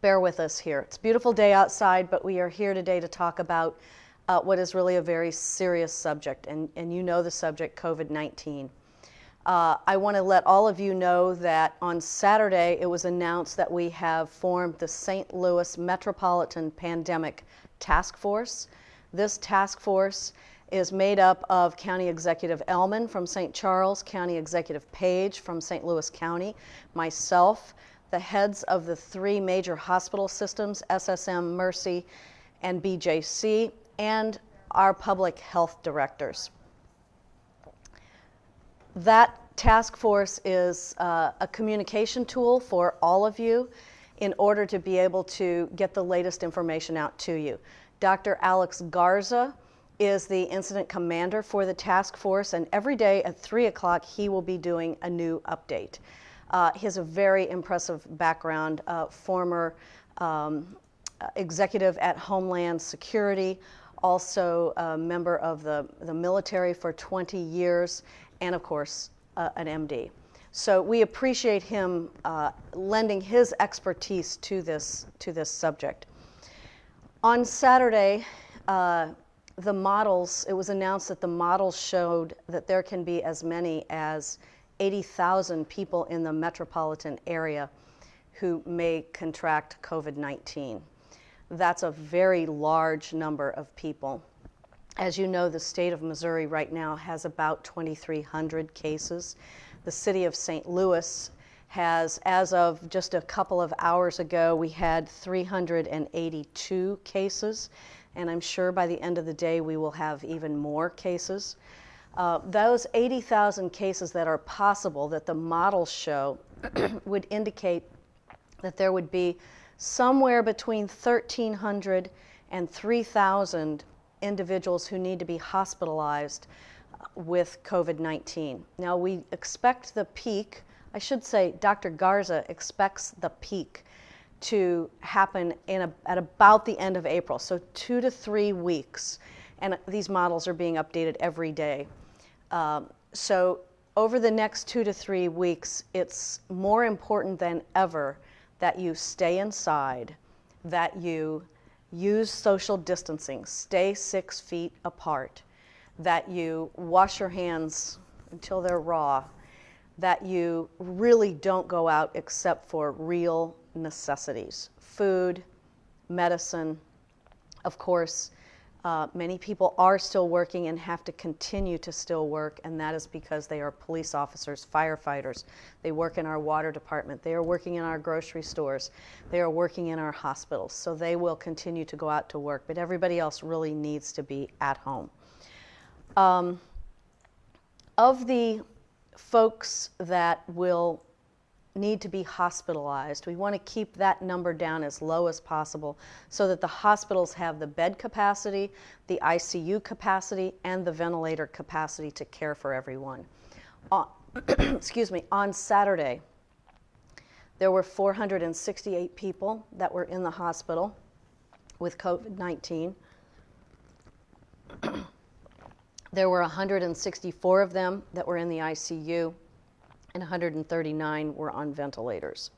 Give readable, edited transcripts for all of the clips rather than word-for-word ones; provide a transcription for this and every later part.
bear with us here. It's a beautiful day outside, but we are here today to talk about what is really a very serious subject, and you know the subject, COVID-19. I want to let all of you know that on Saturday it was announced that we have formed the St. Louis Metropolitan Pandemic Task Force. This task force is made up of County Executive Ellman from St. Charles, County Executive Page from St. Louis County, myself, the heads of the three major hospital systems, SSM, Mercy, and BJC, and our public health directors. That task force is a communication tool for all of you in order to be able to get the latest information out to you. Dr. Alex Garza is the incident commander for the task force, and every day at 3 o'clock he will be doing a new update. He has a very impressive background, former executive at Homeland Security, also a member of the military for 20 years, and of course an MD. So we appreciate him lending his expertise to this subject. On Saturday, the models, it was announced that the models showed that there can be as many as 80,000 people in the metropolitan area who may contract COVID-19. That's a very large number of people. As you know, the state of Missouri right now has about 2,300 cases. The city of St. Louis has, as of just a couple of hours ago, we had 382 cases, and I'm sure by the end of the day we will have even more cases. Those 80,000 cases that are possible that the models show would indicate that there would be somewhere between 1,300 and 3,000 individuals who need to be hospitalized with COVID-19. Now we expect the peak, I should say Dr. Garza expects the peak to happen at about the end of April, so 2 to 3 weeks, and these models are being updated every day. So over the next 2 to 3 weeks, it's more important than ever that you stay inside, that you use social distancing, stay 6 feet apart, that you wash your hands until they're raw, that you really don't go out except for real necessities, food, medicine. Of course, many people are still working and have to continue to still work, and that is because they are police officers, firefighters. They work in our water department. They are working in our grocery stores. They are working in our hospitals. So they will continue to go out to work, but everybody else really needs to be at home. Of the folks that will need to be hospitalized, we want to keep that number down as low as possible so that the hospitals have the bed capacity, the ICU capacity, and the ventilator capacity to care for everyone. Excuse me, on Saturday, there were 468 people that were in the hospital with COVID-19. There were 164 of them that were in the ICU, and 139 were on ventilators.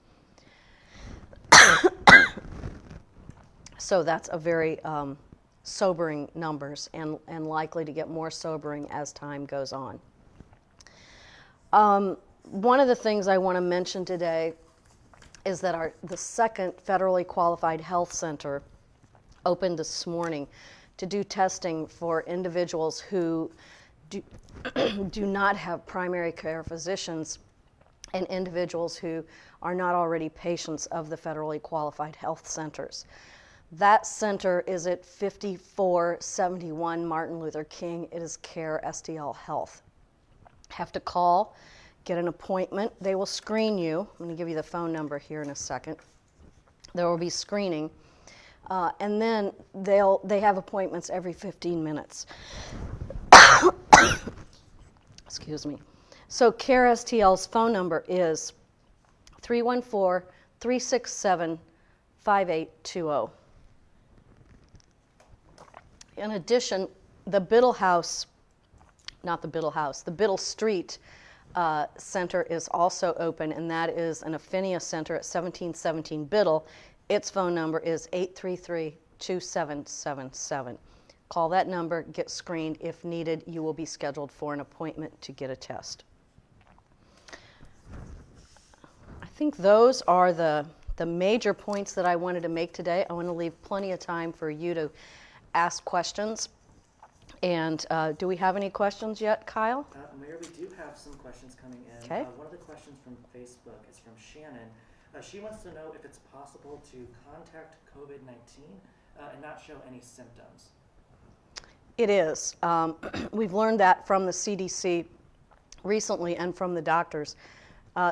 So that's a very sobering numbers, and likely to get more sobering as time goes on. One of the things I want to mention today is that the second federally qualified health center opened this morning to do testing for individuals who do not have primary care physicians and individuals who are not already patients of the federally qualified health centers. That center is at 5471 Martin Luther King. It is Care STL Health. Have to call, get an appointment. They will screen you. I'm going to give you the phone number here in a second. There will be screening. And then they have appointments every 15 minutes. Excuse me. So Care STL's phone number is 314-367-5820. In addition, the Biddle Street Center is also open, and that is an Affinia Center at 1717 Biddle Its phone number is 833-2777. Call that number, get screened. If needed, you will be scheduled for an appointment to get a test. I think those are the major points that I wanted to make today. I want to leave plenty of time for you to ask questions. And do we have any questions yet, Kyle? Mayor, we do have some questions coming in. Okay. One of the questions from Facebook is from Shannon. She wants to know if it's possible to contact COVID-19 and not show any symptoms. It is. We've learned that from the CDC recently and from the doctors.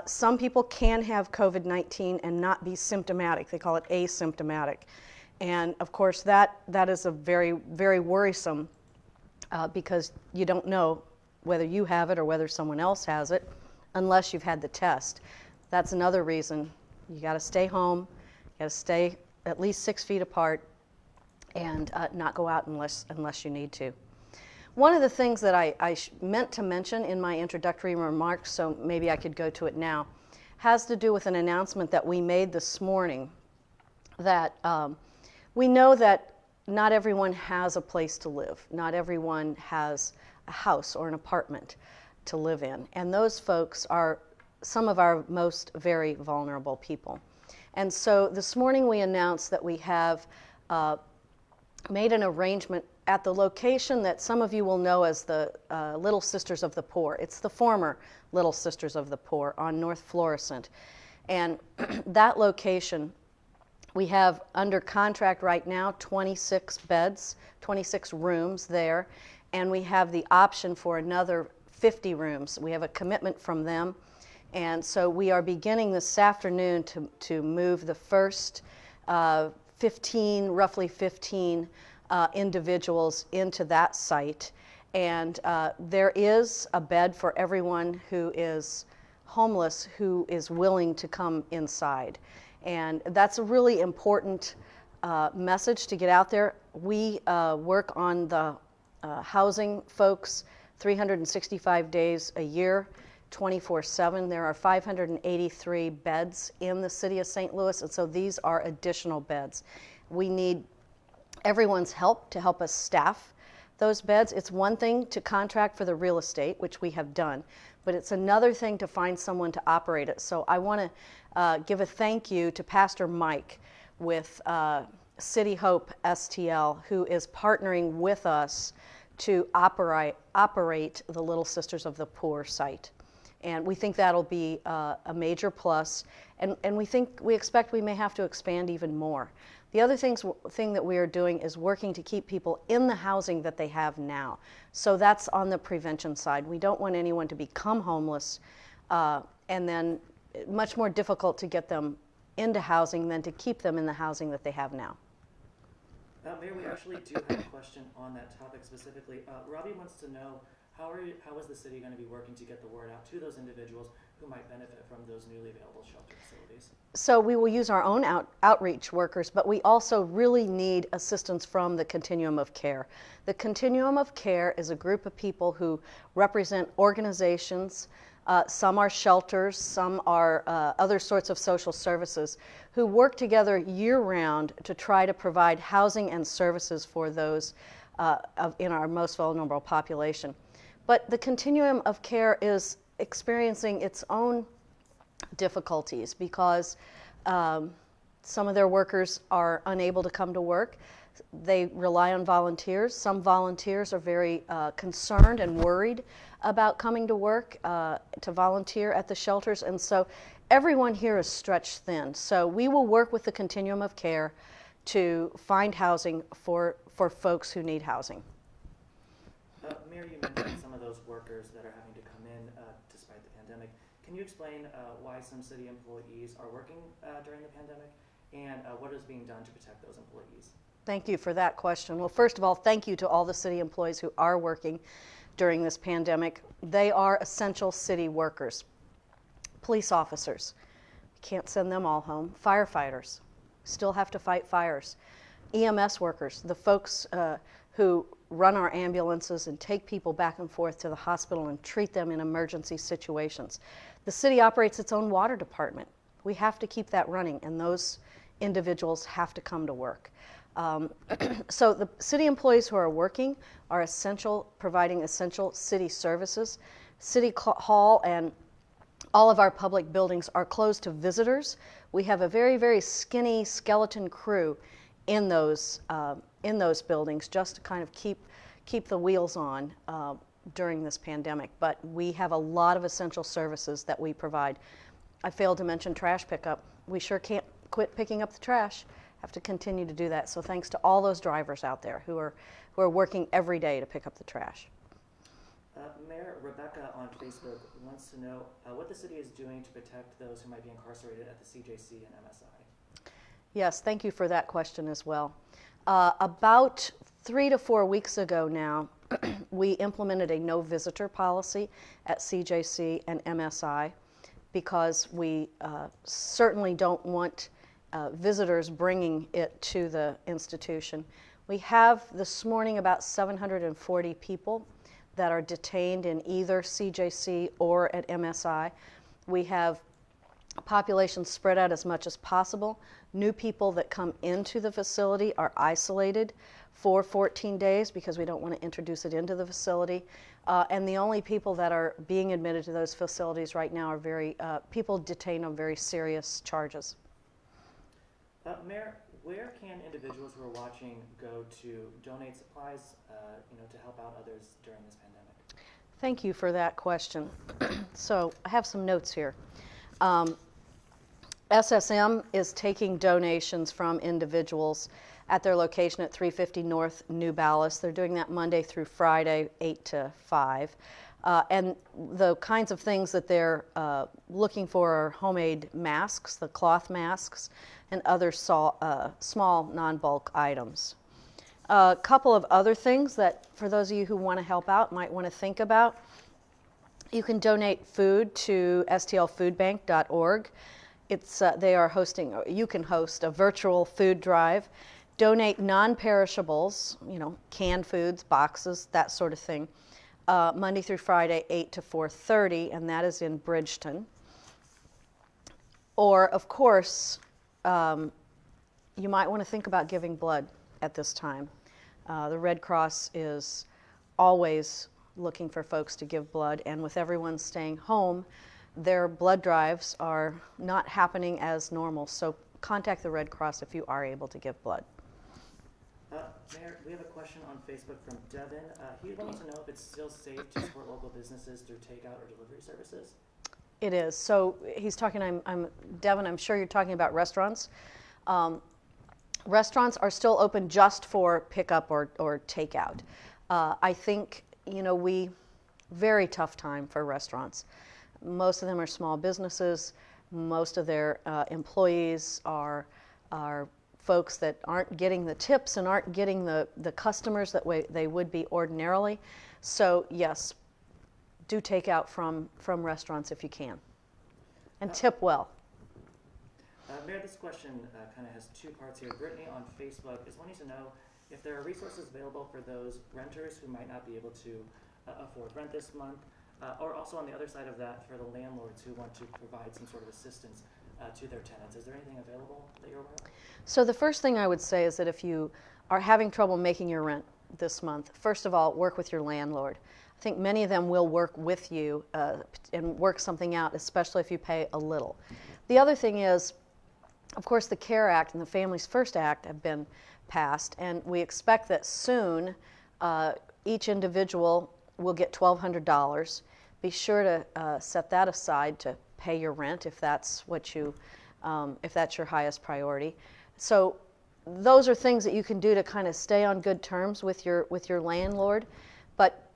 Some people can have COVID-19 and not be symptomatic. They call it asymptomatic. And of course, that is a very, very worrisome because you don't know whether you have it or whether someone else has it unless you've had the test. That's another reason you got to stay home, you got to stay at least 6 feet apart, and not go out unless you need to. One of the things that I meant to mention in my introductory remarks, so maybe I could go to it now, has to do with an announcement that we made this morning that we know that not everyone has a place to live. Not everyone has a house or an apartment to live in. And those folks are some of our most very vulnerable people. And so this morning we announced that we have made an arrangement at the location that some of you will know as the Little Sisters of the Poor. It's the former Little Sisters of the Poor on North Florissant. And that location, we have under contract right now 26 beds, 26 rooms there, and we have the option for another 50 rooms. We have a commitment from them. And so we are beginning this afternoon to move the first roughly 15 individuals into that site. And there is a bed for everyone who is homeless who is willing to come inside. And that's a really important message to get out there. We work on the housing folks 365 days a year, 24/7. There are 583 beds in the city of St. Louis, and so these are additional beds. We need everyone's help to help us staff those beds. It's one thing to contract for the real estate, which we have done, but it's another thing to find someone to operate it. So I want to give a thank you to Pastor Mike with City Hope STL, who is partnering with us to operate the Little Sisters of the Poor site. And we think that'll be a major plus, and we expect we may have to expand even more. The other thing that we are doing is working to keep people in the housing that they have now. So that's on the prevention side. We don't want anyone to become homeless, and then much more difficult to get them into housing than to keep them in the housing that they have now. Mayor, we actually do have a question on that topic specifically. Robbie wants to know how is the city going to be working to get the word out to those individuals who might benefit from those newly available shelter facilities? So we will use our own outreach workers, but we also really need assistance from the Continuum of Care. The Continuum of Care is a group of people who represent organizations. Some are shelters, some are other sorts of social services, who work together year-round to try to provide housing and services for those in our most vulnerable population. But the Continuum of Care is experiencing its own difficulties because some of their workers are unable to come to work. They rely on volunteers. Some volunteers are very concerned and worried about coming to work to volunteer at the shelters, and so everyone here is stretched thin. So we will work with the Continuum of Care to find housing for folks who need housing. Mayor, you mentioned some of those workers that are having to come in despite the pandemic. Can you explain why some city employees are working during the pandemic and what is being done to protect those employees? Thank you for that question. Well, first of all, thank you to all the city employees who are working during this pandemic. They are essential city workers. Police officers, can't send them all home. Firefighters, still have to fight fires. EMS workers, the folks who run our ambulances and take people back and forth to the hospital and treat them in emergency situations. The city operates its own water department. We have to keep that running, and those individuals have to come to work. So the city employees who are working are essential, providing essential city services. City Hall and all of our public buildings are closed to visitors. We have a very, very skinny skeleton crew in those buildings just to kind of keep the wheels on during this pandemic. But we have a lot of essential services that we provide. I failed to mention trash pickup. We sure can't quit picking up the trash. Have to continue to do that. So thanks to all those drivers out there who are working every day to pick up the trash. Mayor, Rebecca on Facebook wants to know what the city is doing to protect those who might be incarcerated at the CJC and MSI. Yes, thank you for that question as well. About 3 to 4 weeks ago now, we implemented a no visitor policy at CJC and MSI because we certainly don't want visitors bringing it to the institution. We have this morning about 740 people that are detained in either CJC or at MSI. We have populations spread out as much as possible. New people that come into the facility are isolated for 14 days because we don't want to introduce it into the facility. And the only people that are being admitted to those facilities right now are people detained on very serious charges. Mayor, where can individuals who are watching go to donate supplies, to help out others during this pandemic? Thank you for that question. So I have some notes here. SSM is taking donations from individuals at their location at 350 North New Ballas. They're doing that Monday through Friday, 8 to 5. And the kinds of things that they're looking for are homemade masks, the cloth masks, and other small non-bulk items. A couple of other things that, for those of you who want to help out, might want to think about. You can donate food to stlfoodbank.org. You can host a virtual food drive. Donate non-perishables, canned foods, boxes, that sort of thing. Monday through Friday, 8 to 4:30, and that is in Bridgeton. Or, of course, you might want to think about giving blood at this time. The Red Cross is always looking for folks to give blood, and with everyone staying home, their blood drives are not happening as normal. So contact the Red Cross if you are able to give blood. Mayor, we have a question on Facebook from Devin. He wants to know if it's still safe to support local businesses through takeout or delivery services. It is. So he's talking, Devin, I'm sure you're talking about restaurants. Restaurants are still open just for pickup or takeout. I think, very tough time for restaurants. Most of them are small businesses. Most of their employees are folks that aren't getting the tips and aren't getting the customers that they would be ordinarily. So yes, do take out from restaurants if you can. And tip well. Mayor, this question kind of has two parts here. Brittany on Facebook is wanting to know if there are resources available for those renters who might not be able to afford rent this month, or also on the other side of that for the landlords who want to provide some sort of assistance to their tenants. Is there anything available that you're aware of? So the first thing I would say is that if you are having trouble making your rent this month, first of all, work with your landlord. I think many of them will work with you and work something out, especially if you pay a little. The other thing is, of course, the CARE Act and the Families First Act have been passed, and we expect that soon each individual will get $1,200. Be sure to set that aside to pay your rent if that's if that's your highest priority. So those are things that you can do to kind of stay on good terms with your landlord. But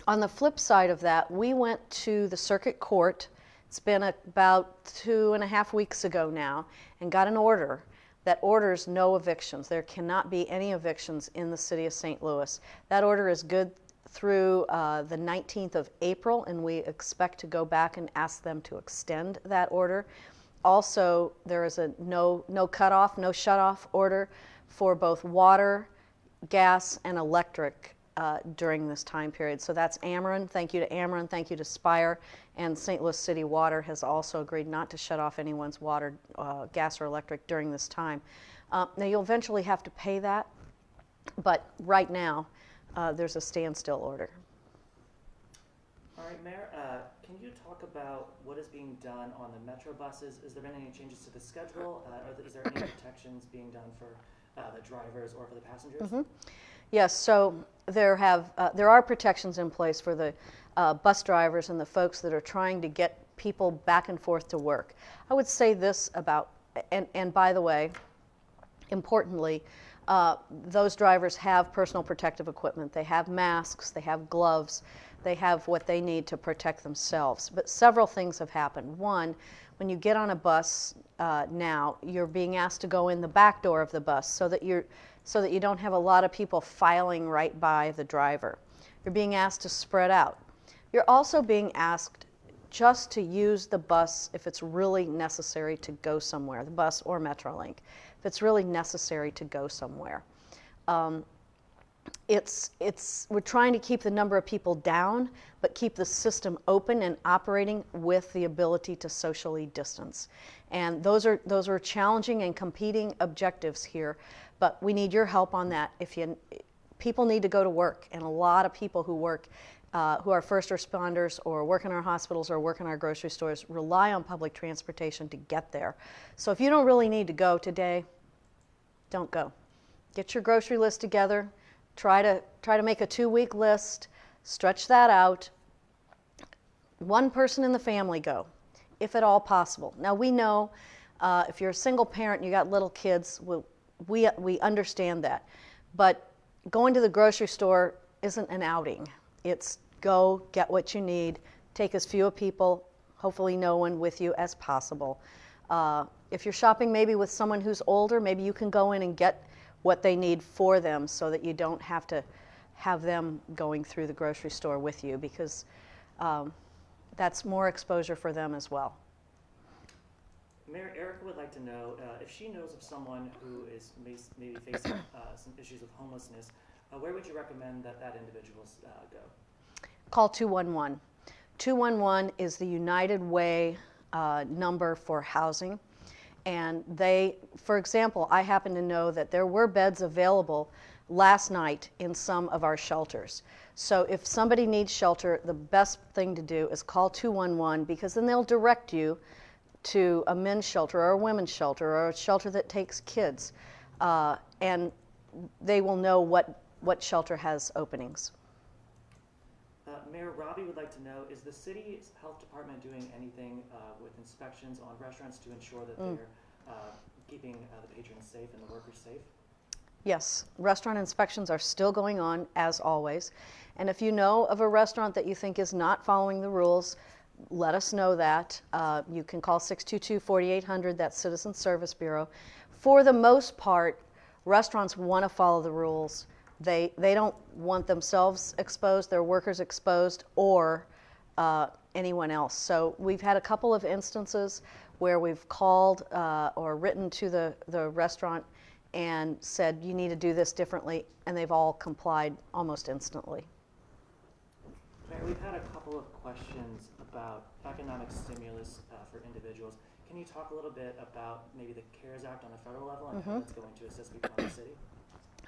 on the flip side of that, we went to the circuit court. It's been about 2.5 weeks ago now, and got an order that orders no evictions. There cannot be any evictions in the city of St. Louis. That order is good through the 19th of April, and we expect to go back and ask them to extend that order. Also, there is a no cutoff, no shutoff order for both water, gas, and electric during this time period. So that's Ameren. Thank you to Ameren. Thank you to Spire. And St. Louis City Water has also agreed not to shut off anyone's water, gas, or electric during this time. Now, you'll eventually have to pay that, but right now, there's a standstill order. All right, Mayor, can you talk about what is being done on the Metro buses? Has there been any changes to the schedule? Is there any protections being done for the drivers or for the passengers? Mm-hmm. Yes, so there are protections in place for the bus drivers and the folks that are trying to get people back and forth to work. I would say this about, and by the way, importantly, those drivers have personal protective equipment. They have masks, they have gloves, they have what they need to protect themselves. But several things have happened. One, when you get on a bus now, you're being asked to go in the back door of the bus so that you don't have a lot of people filing right by the driver. You're being asked to spread out. You're also being asked just to use the bus if it's really necessary to go somewhere, the bus or Metrolink, if it's really necessary to go somewhere. We're trying to keep the number of people down, but keep the system open and operating with the ability to socially distance. And those are challenging and competing objectives here, but we need your help on that. People need to go to work, and a lot of people who work, who are first responders or work in our hospitals or work in our grocery stores, rely on public transportation to get there. So if you don't really need to go today, don't go. Get your grocery list together. Try to make a 2-week list, stretch that out. One person in the family go, if at all possible. Now we know if you're a single parent and you got little kids, we understand that. But going to the grocery store isn't an outing. It's go, get what you need, take as few people, hopefully no one with you as possible. If you're shopping maybe with someone who's older, maybe you can go in and get what they need for them so that you don't have to have them going through the grocery store with you, because that's more exposure for them as well. Mayor, Erica would like to know if she knows of someone who is maybe facing some issues of homelessness, where would you recommend that individuals go? Call 211. 211 is the United Way number for housing. And for example, I happen to know that there were beds available last night in some of our shelters. So if somebody needs shelter, the best thing to do is call 211, because then they'll direct you to a men's shelter or a women's shelter or a shelter that takes kids. And they will know what shelter has openings. Mayor, Robbie would like to know, is the city's health department doing anything with inspections on restaurants to ensure that they're keeping the patrons safe and the workers safe? Yes, restaurant inspections are still going on, as always. And if you know of a restaurant that you think is not following the rules, let us know that. You can call 622-4800, that's Citizen Service Bureau. For the most part, restaurants want to follow the rules. They don't want themselves exposed, their workers exposed, or anyone else. So we've had a couple of instances where we've called or written to the restaurant and said, you need to do this differently, and they've all complied almost instantly. Mayor, we've had a couple of questions about economic stimulus for individuals. Can you talk a little bit about maybe the CARES Act on a federal level and how it's going to assist people in the city?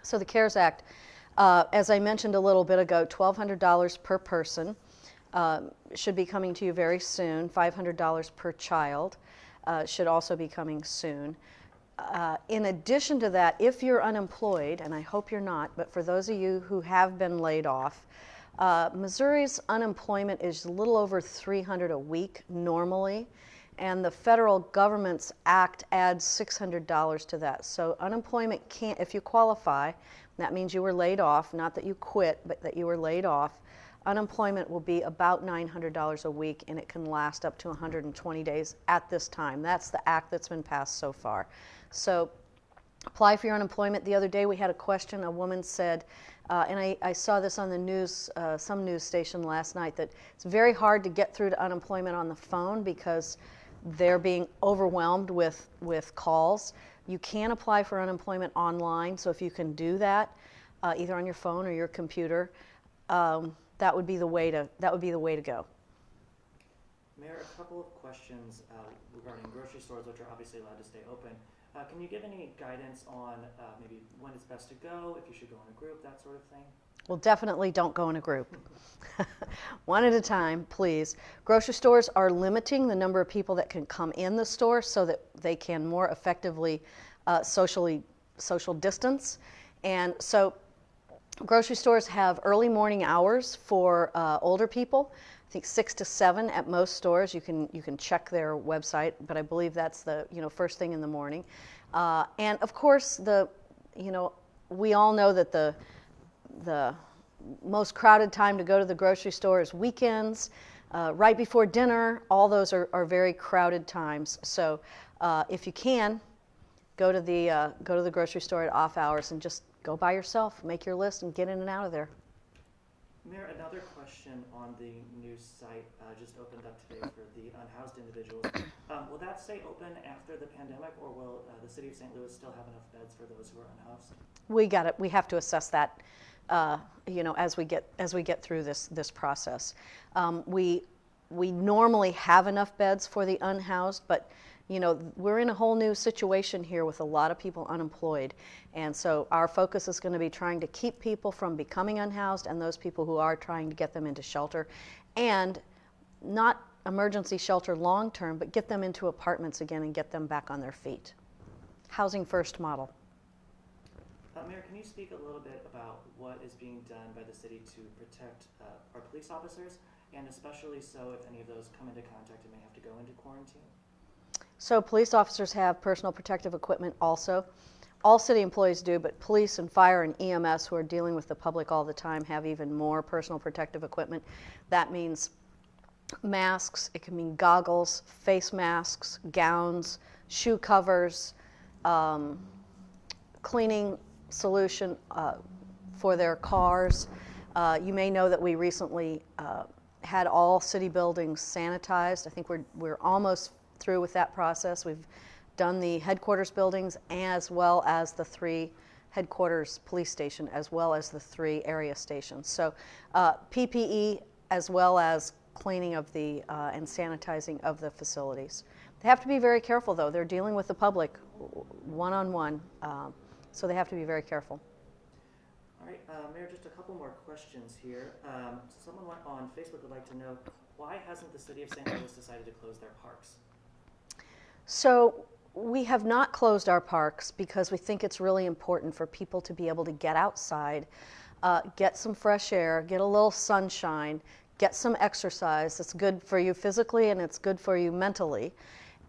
So the CARES Act, as I mentioned a little bit ago, $1,200 per person should be coming to you very soon. $500 per child should also be coming soon. In addition to that, if you're unemployed, and I hope you're not, but for those of you who have been laid off, Missouri's unemployment is a little over $300 a week normally, and the federal government's act adds $600 to that. So unemployment can't, if you qualify, that means you were laid off, not that you quit, but that you were laid off, unemployment will be about $900 a week, and it can last up to 120 days at this time. That's the act that's been passed so far. So apply for your unemployment. The other day we had a question, a woman said, and I saw this on the news, some news station last night, that it's very hard to get through to unemployment on the phone because they're being overwhelmed with calls. You can apply for unemployment online, so if you can do that, either on your phone or your computer. That would be the way to go. Mayor, a couple of questions regarding grocery stores, which are obviously allowed to stay open. Can you give any guidance on maybe when it's best to go, if you should go in a group, that sort of thing? Well, definitely don't go in a group. One at a time, please. Grocery stores are limiting the number of people that can come in the store so that they can more effectively social distance. And so grocery stores have early morning hours for older people. I think 6 to 7 at most stores. You can check their website, but I believe that's the first thing in the morning. And of course, we all know that the most crowded time to go to the grocery store is weekends, right before dinner. All those are very crowded times. So if you can, go to the grocery store at off hours and just go by yourself, make your list, and get in and out of there. Mayor, another question on the new site just opened up today for the unhoused individuals. Will that stay open after the pandemic, or will the city of St. Louis still have enough beds for those who are unhoused? We have to assess that, as we get through this process. We normally have enough beds for the unhoused, but we're in a whole new situation here with a lot of people unemployed. And so our focus is going to be trying to keep people from becoming unhoused, and those people who are, trying to get them into shelter, and not emergency shelter long term, but get them into apartments again and get them back on their feet. Housing first model. Mayor, can you speak a little bit about what is being done by the city to protect our police officers, and especially so if any of those come into contact and may have to go into quarantine? So police officers have personal protective equipment also. All city employees do, but police and fire and EMS, who are dealing with the public all the time, have even more personal protective equipment. That means masks, it can mean goggles, face masks, gowns, shoe covers, cleaning solution for their cars. You may know that we recently had all city buildings sanitized. I think we're almost through with that process. We've done the headquarters buildings as well as the 3 headquarters police station, as well as the 3 area stations. So PPE as well as cleaning of the and sanitizing of the facilities. They have to be very careful though. They're dealing with the public one-on-one, so they have to be very careful. All right, Mayor, just a couple more questions here. Someone on Facebook would like to know, why hasn't the city of St. Louis decided to close their parks? So we have not closed our parks because we think it's really important for people to be able to get outside, get some fresh air, get a little sunshine, get some exercise. It's good for you physically and it's good for you mentally.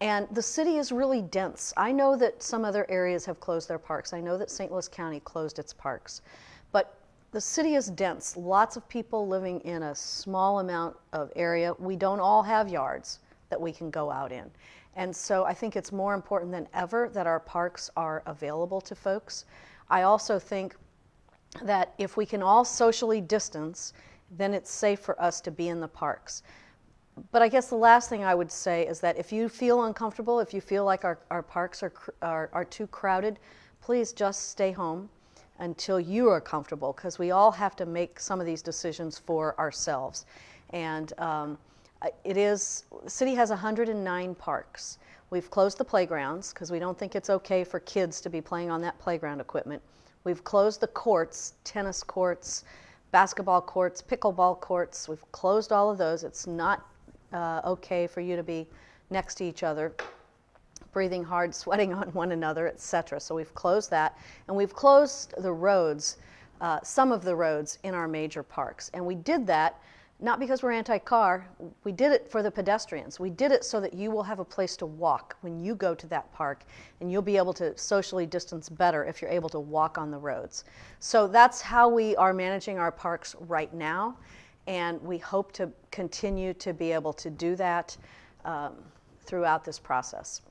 And the city is really dense. I know that some other areas have closed their parks. I know that St. Louis County closed its parks. But the city is dense. Lots of people living in a small amount of area. We don't all have yards that we can go out in. And so I think it's more important than ever that our parks are available to folks. I also think that if we can all socially distance, then it's safe for us to be in the parks. But I guess the last thing I would say is that if you feel uncomfortable, if you feel like our parks are too crowded, please just stay home until you are comfortable, because we all have to make some of these decisions for ourselves. And the city has 109 parks. We've closed the playgrounds because we don't think it's okay for kids to be playing on that playground equipment. We've closed the courts, tennis courts, basketball courts, pickleball courts. We've closed all of those. It's not okay for you to be next to each other, breathing hard, sweating on one another, etc. So we've closed that, and we've closed the roads, some of the roads in our major parks. And we did that not because we're anti-car. We did it for the pedestrians. We did it so that you will have a place to walk when you go to that park, and you'll be able to socially distance better if you're able to walk on the roads. So that's how we are managing our parks right now, and we hope to continue to be able to do that throughout this process.